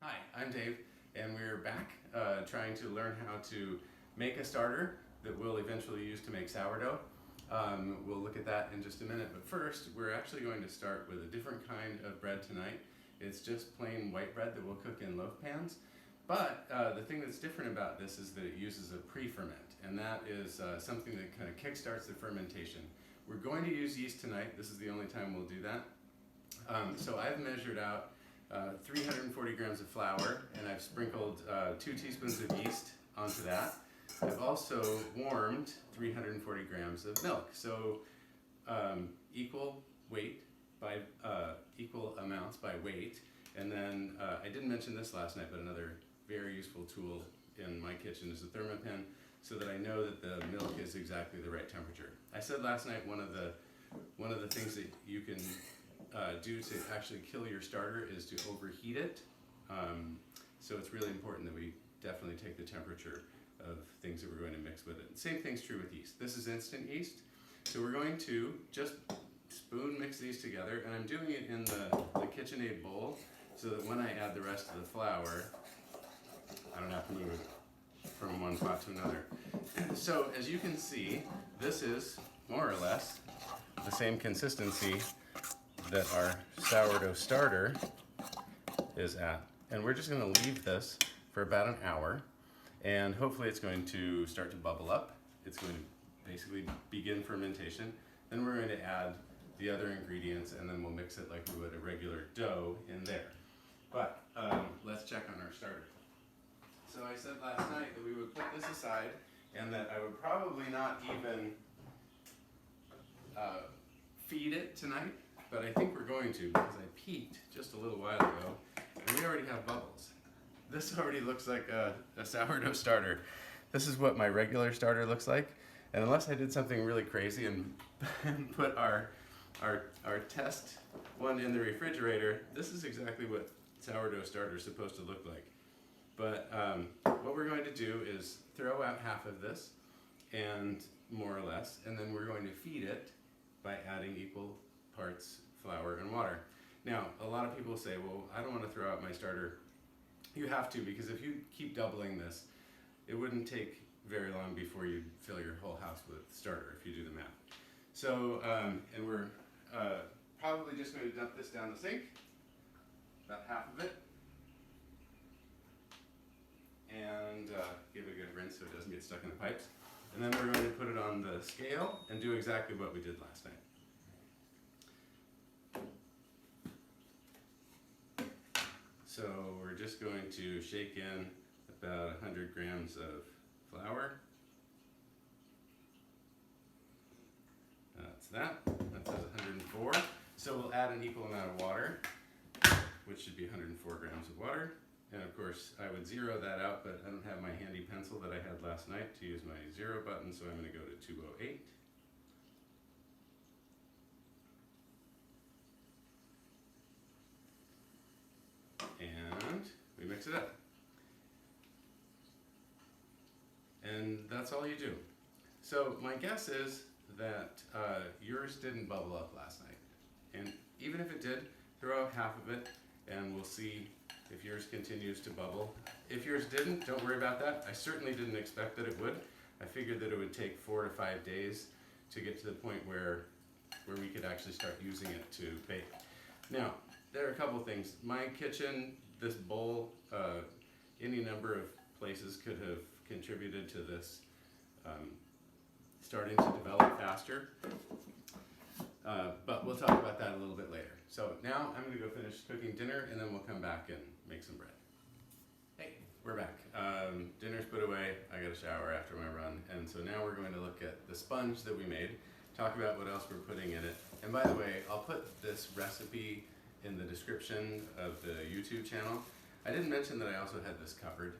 Hi, I'm Dave, and we're back trying to learn how to make a starter that we'll eventually use to make sourdough. We'll look at that in just a minute, but first we're actually going to start with a different kind of bread tonight. It's just plain white bread that we'll cook in loaf pans, but the thing that's different about this is that it uses a preferment, and that is something that kind of kickstarts the fermentation. We're going to use yeast tonight. This is the only time we'll do that. So I've measured out 340 grams of flour, and I've sprinkled 2 teaspoons of yeast onto that. I've also warmed 340 grams of milk, so equal weight by equal amounts by weight. And then I didn't mention this last night, but another very useful tool in my kitchen is a thermopan, so that I know that the milk is exactly the right temperature. I said last night one of the things that you can do to actually kill your starter is to overheat it. So it's really important that we definitely take the temperature of things that we're going to mix with it. Same thing's true with yeast. This is instant yeast. So we're going to just spoon mix these together, and I'm doing it in the KitchenAid bowl so that when I add the rest of the flour, I don't have to move it from one pot to another. So as you can see, this is more or less the same consistency that our sourdough starter is at. And we're just going to leave this for about an hour, and hopefully it's going to start to bubble up. It's going to basically begin fermentation. Then we're going to add the other ingredients, and then we'll mix it like we would a regular dough in there. But let's check on our starter. So I said last night that we would put this aside, and that I would probably not even feed it tonight. But I think we're going to, because I peeked just a little while ago, and we already have bubbles. This already looks like a sourdough starter. This is what my regular starter looks like, and unless I did something really crazy and put our test one in the refrigerator, this is exactly what sourdough starter is supposed to look like. But what we're going to do is throw out half of this, and more or less, and then we're going to feed it by adding equal parts flour and water. Now, a lot of people say, well, I don't want to throw out my starter. You have to, because if you keep doubling this, it wouldn't take very long before you fill your whole house with starter if you do the math. So, and we're probably just going to dump this down the sink, about half of it, and give it a good rinse so it doesn't get stuck in the pipes. And then we're going to put it on the scale and do exactly what we did last night. So we're just going to shake in about 100 grams of flour. That's that. That says 104. So we'll add an equal amount of water, which should be 104 grams of water. And of course, I would zero that out, but I don't have my handy pencil that I had last night to use my zero button, so I'm going to go to 208. And we mix it up. And that's all you do. So my guess is that yours didn't bubble up last night. And even if it did, throw out half of it, and we'll see if yours continues to bubble. If yours didn't, don't worry about that. I certainly didn't expect that it would. I figured that it would take 4 to 5 days to get to the point where we could actually start using it to bake. Now, there are a couple things. My kitchen, this bowl, any number of places could have contributed to this starting to develop faster. But we'll talk about that a little bit later. So now I'm going to go finish cooking dinner, and then we'll come back and make some bread. Hey, we're back. Dinner's put away. I got a shower after my run, and so now we're going to look at the sponge that we made, talk about what else we're putting in it. And by the way, I'll put this recipe in the description of the YouTube channel. I didn't mention that I also had this covered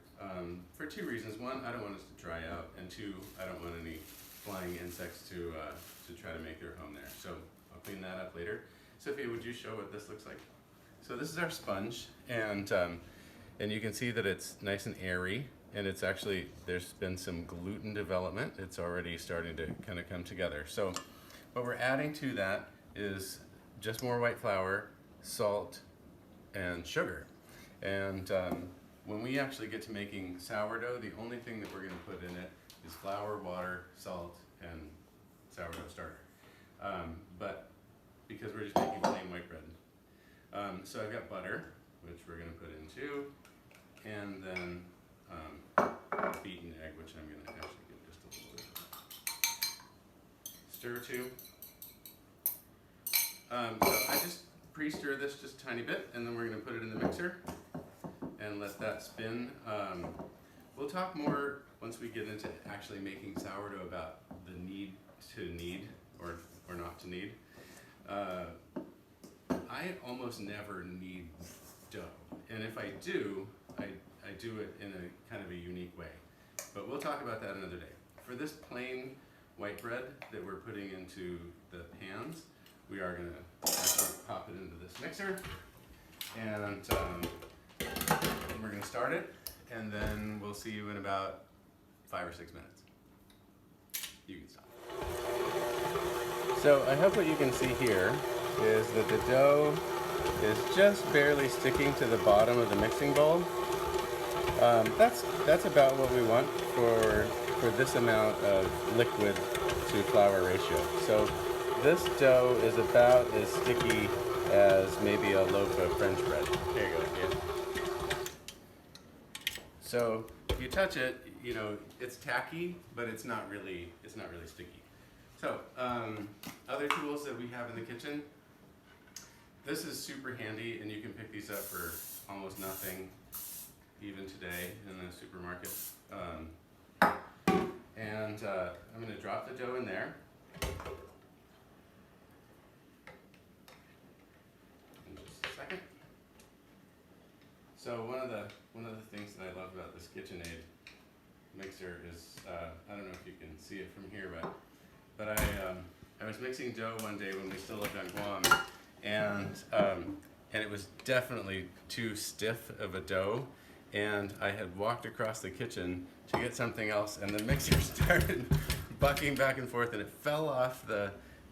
for 2 reasons. One, I don't want it to dry out, and 2, I don't want any flying insects to try to make their home there. So I'll clean that up later. Sophia, would you show what this looks like? So this is our sponge, and you can see that it's nice and airy, and it's actually, there's been some gluten development. It's already starting to kind of come together. So what we're adding to that is just more white flour, salt, and sugar. And when we actually get to making sourdough, the only thing that we're going to put in it is flour, water, salt, and sourdough starter. But because we're just making plain white bread. So I've got butter, which we're going to put in too, and then beaten egg, which I'm going to actually get just a little bit of stir to. So I just pre-stir this just a tiny bit, and then we're going to put it in the mixer and let that spin. We'll talk more once we get into actually making sourdough about the need to knead or not to knead. I almost never knead dough, and if I do, I do it in a kind of a unique way. But we'll talk about that another day. For this plain white bread that we're putting into the pans, we are going to actually pop it into this mixer, and we're going to start it, and then we'll see you in about 5 or 6 minutes. You can stop. So I hope what you can see here is that the dough is just barely sticking to the bottom of the mixing bowl. That's about what we want for this amount of liquid to flour ratio. So this dough is about as sticky as maybe a loaf of French bread. There you go. Yeah. So if you touch it, you know it's tacky, but it's not really sticky. So other tools that we have in the kitchen. This is super handy, and you can pick these up for almost nothing, even today in the supermarket. I'm going to drop the dough in there. In just a second. So one of the things that I love about this KitchenAid mixer is I don't know if you can see it from here, but I was mixing dough one day when we still lived on Guam, and it was definitely too stiff of a dough, and I had walked across the kitchen to get something else, and the mixer started bucking back and forth, and it fell off the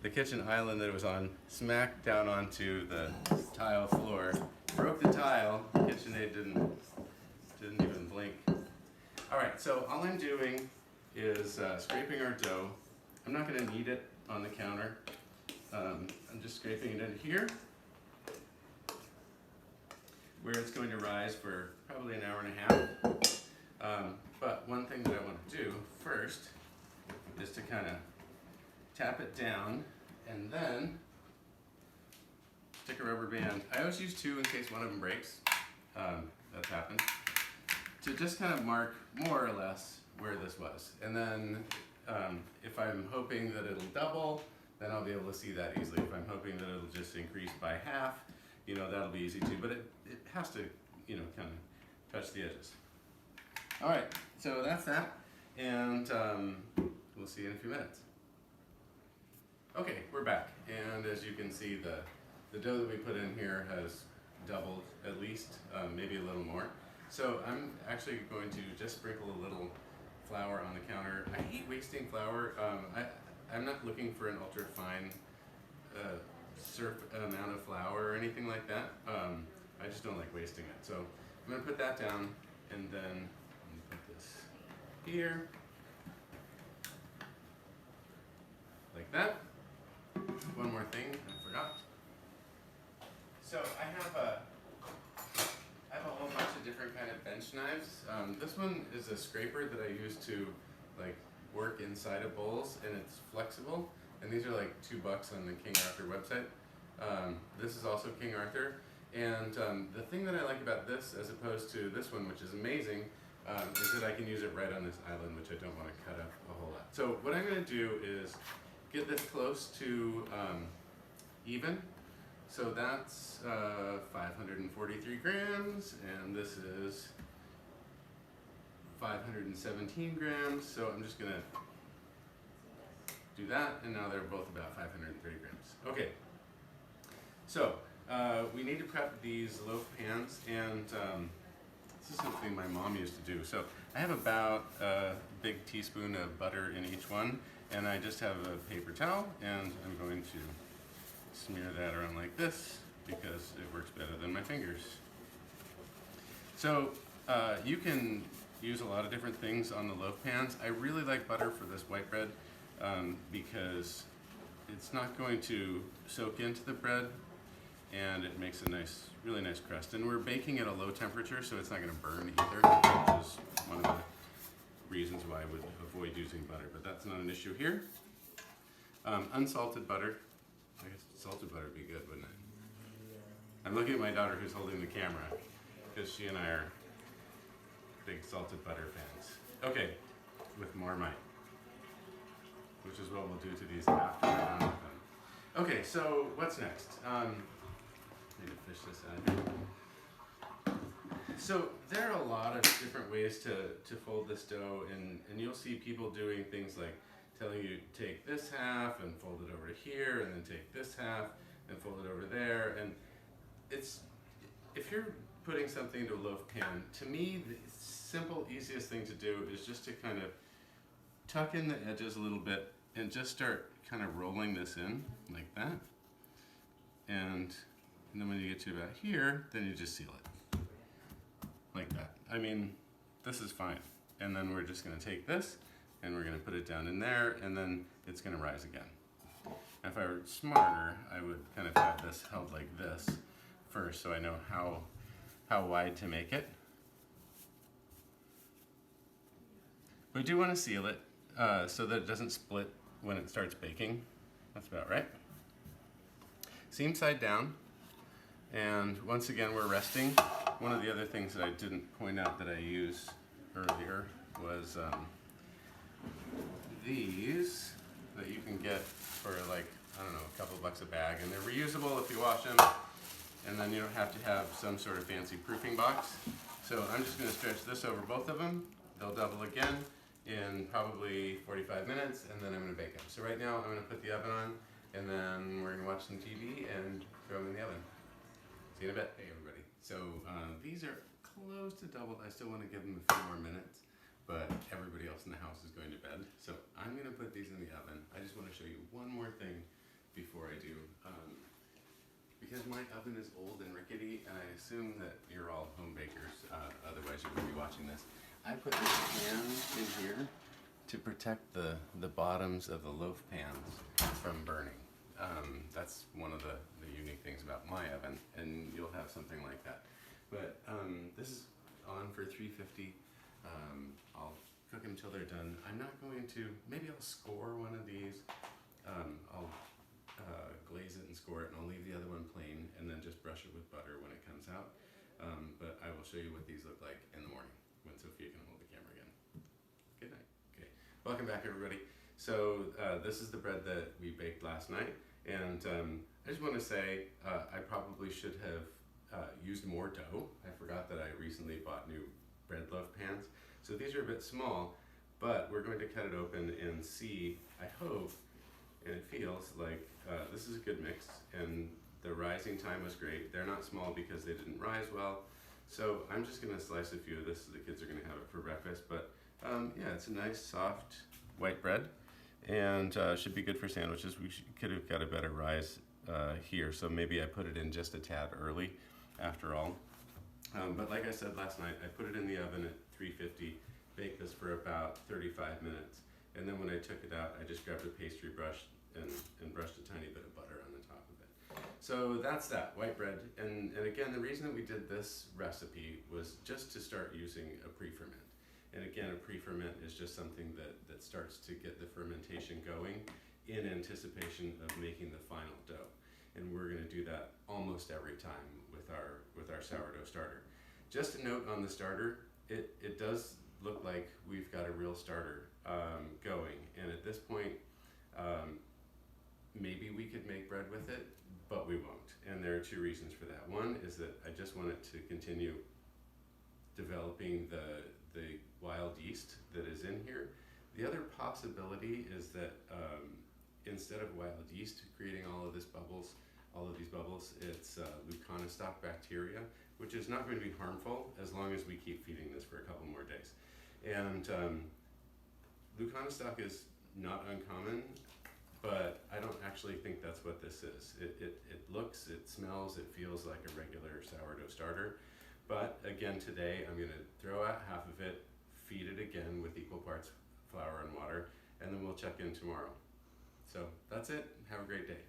kitchen island that it was on, smacked down onto the tile floor, broke the tile. The KitchenAid didn't even blink. All right, so all I'm doing is scraping our dough. I'm not going to knead it on the counter. I'm just scraping it in here, where it's going to rise for probably an hour and a half. But one thing that I want to do first is to kind of tap it down and then stick a rubber band. I always use 2 in case one of them breaks. That's happened. To just kind of mark more or less where this was. And then if I'm hoping that it'll double, then I'll be able to see that easily. If I'm hoping that it'll just increase by half, you know, that'll be easy too. But it has to, you know, kind of touch the edges. All right, so that's that. And we'll see you in a few minutes. Okay, we're back. And as you can see, the dough that we put in here has doubled at least, maybe a little more. So I'm actually going to just sprinkle a little flour on the counter. I hate wasting flour. I'm not looking for an ultra fine amount of flour or anything like that. I just don't like wasting it. So I'm going to put that down, and then I'm going to put this here, like that. One more thing I forgot. So I have a whole bunch of different kind of bench knives. This one is a scraper that I use to like work inside of bowls, and it's flexible. And these are like $2 on the King Arthur website. This is also King Arthur. And the thing that I like about this, as opposed to this one, which is amazing, is that I can use it right on this island, which I don't want to cut up a whole lot. So what I'm going to do is get this close to even. So that's 543 grams, and this is 517 grams. So I'm just going to do that, and now they're both about 530 grams. Okay, so we need to prep these loaf pans, and this is something my mom used to do. So I have about a big teaspoon of butter in each one, and I just have a paper towel, and I'm going to smear that around like this because it works better than my fingers. So you can use a lot of different things on the loaf pans. I really like butter for this white bread because it's not going to soak into the bread, and it makes a nice, really nice crust. And we're baking at a low temperature, so it's not going to burn either, which is one of the reasons why I would avoid using butter, but that's not an issue here. Unsalted butter. I guess salted butter would be good, wouldn't it? I'm looking at my daughter who's holding the camera because she and I are big salted butter fans. Okay, with Marmite, which is what we'll do to these after we're done with them. Okay, so what's next? Need to fish this out here. So there are a lot of different ways to fold this dough, and you'll see people doing things like telling you take this half and fold it over to here, and then take this half and fold it over there. And it's, if you're putting something into a loaf pan, to me the simple, easiest thing to do is just to kind of tuck in the edges a little bit and just start kind of rolling this in like that. And then when you get to about here, then you just seal it like that. I mean, this is fine. And then we're just going to take this and we're going to put it down in there, and then it's going to rise again. If I were smarter, I would kind of have this held like this first, so I know how wide to make it. We do want to seal it so that it doesn't split when it starts baking. That's about right. Seam side down, and once again we're resting. One of the other things that I didn't point out that I used earlier was these that you can get for like, I don't know, a couple bucks a bag, and they're reusable if you wash them, and then you don't have to have some sort of fancy proofing box. So I'm just going to stretch this over both of them. They'll double again in probably 45 minutes, and then I'm going to bake them. So right now I'm going to put the oven on, and then we're going to watch some TV and throw them in the oven. See you in a bit. Hey everybody. So these are close to doubled. I still want to give them a few more minutes, but everybody else in the house is going to bed. So I'm going to put these in the oven. I just want to show you one more thing before I do. Because my oven is old and rickety, and I assume that you're all home bakers, otherwise you wouldn't be watching this. I put this pan in here to protect the bottoms of the loaf pans from burning. That's one of the unique things about my oven, and you'll have something like that. But this is on for 350. I'll cook them till they're done. I'm not going to, maybe I'll score one of these. I'll glaze it and score it, and I'll leave the other one plain, and then just brush it with butter when it comes out. But I will show you what these look like in the morning when Sophia can hold the camera again. Good night. Okay, welcome back everybody. So this is the bread that we baked last night, and I just want to say I probably should have used more dough. I forgot that I recently bought new bread loaf pans. So these are a bit small, but we're going to cut it open and see, I hope, and it feels like this is a good mix, and the rising time was great. They're not small because they didn't rise well. So I'm just gonna slice a few of this so the kids are gonna have it for breakfast. But yeah, it's a nice soft white bread, and should be good for sandwiches. We could have got a better rise here, so maybe I put it in just a tad early after all. But like I said last night, I put it in the oven at 350, baked this for about 35 minutes. And then when I took it out, I just grabbed a pastry brush and brushed a tiny bit of butter on the top of it. So that's that, white bread. And again, the reason that we did this recipe was just to start using a pre-ferment. And again, a pre-ferment is just something that starts to get the fermentation going in anticipation of making the final dough. And we're gonna do that almost every time with our sourdough starter. Just a note on the starter, it does look like we've got a real starter going. And at this point, maybe we could make bread with it, but we won't. And there are two reasons for that. One is that I just want it to continue developing the wild yeast that is in here. The other possibility is that instead of wild yeast creating all of these bubbles, it's leuconostoc bacteria, which is not going to be harmful as long as we keep feeding this for a couple more days. And leuconostoc is not uncommon, but I don't actually think that's what this is. It looks, it smells, it feels like a regular sourdough starter, But again, today I'm going to throw out half of it, feed it again with equal parts flour and water, and then we'll check in tomorrow. So that's it. Have a great day.